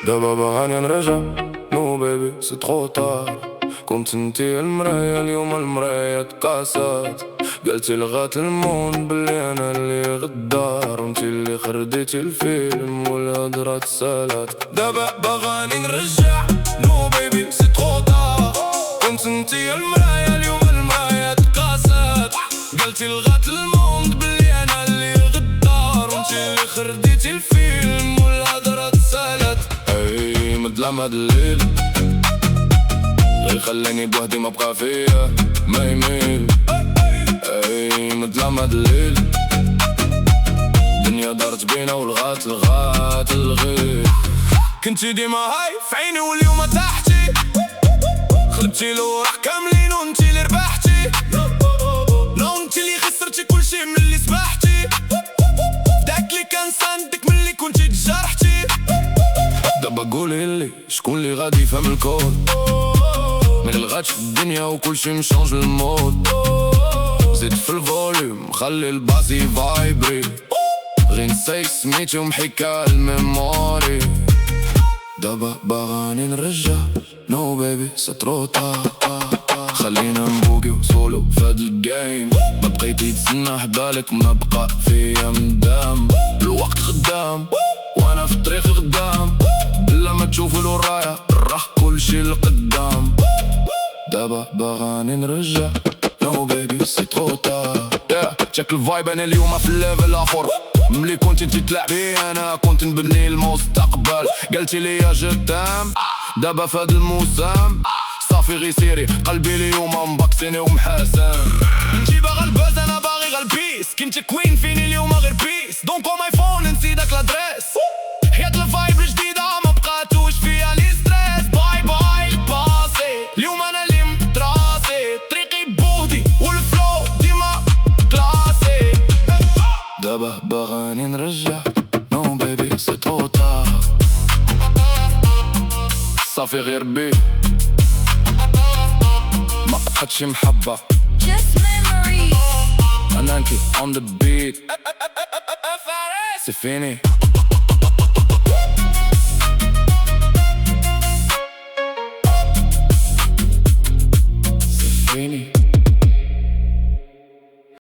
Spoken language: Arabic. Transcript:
دابا باغاني نرجع نو بيبي سي ترو طار. كنت انتي المراية اليوم المراية تكاسات. قلتي لغات المون بلي انا اللي غدار، وانتي اللي خرديتي الفيلم والهضرة تسالات. دابا باغاني نرجع نو بيبي سي ترو طار. كنت انتي المراية اليوم المراية تكاسات. قلتي لغات المون بلي انا اللي غدار، وانتي اللي خرديتي الفيلم والهضرة تسالات. اي مظلم هاد الليل غير خلاني بوحدي ما بقى فيا ما يميل. اي مظلم هاد الليل الدنيا دارت بينا ولغات الغير. كنتي ديما هاي في عيني واليوم تحتي، خلبتي الوراق كاملين وانتي اللي ربحتي. لا انتي اللي خسرتي كلشي ملي سبحتي، داك اللي كان ساندك ملي كنتي تجرحتي. دابا قوليلي شكون اللي غادي يفهم الكود، من الغاتش في الدنيا وكلشي مشانج المود. زيد في الفوليوم خلي الباسي فايبري، غير نسيك سميتي ومحيكا الميموري. دابا باغاني نرجع نو بيبي سي ترو طار. خلينا نبوكيو سولو فهاد الجيم، ما بقيتي تسنى حبالك ما بقى فيا مدام. الوقت خدام وانا في الطريق قدام، بلا ما تشوفوا له الراية راح كلشي لقدام. دابا باغاني نرجع نو بيبي سي ترو طار. تشيك الفايب انا اليوم في الليفل اخر، ملي كنت انتي تلعبي انا كنت نبني المستقبل. قلتي ليا جدام دابا فهاد الموسم صافي غي سيري، قلبي اليوم مبكسيني ومحاسن. انتي باغا الباز انا باغي غا البيس، كنتي كوين فيني اليوم غير بيس. دونك او ماي فون نسي داك لادريس، حيات الفايب الجديدة ما بقاتوش فيها لي ستريس. باي باي الباسي اليوم انا اللي متراسي، طريقي بوحدي والفلو ديما كلاسي. دابا باغاني نرجع نو بيبي سي ترو طار. صافي غير بي ما بقاتش محبة، Just memories. انا انكي on the beat سي فيني.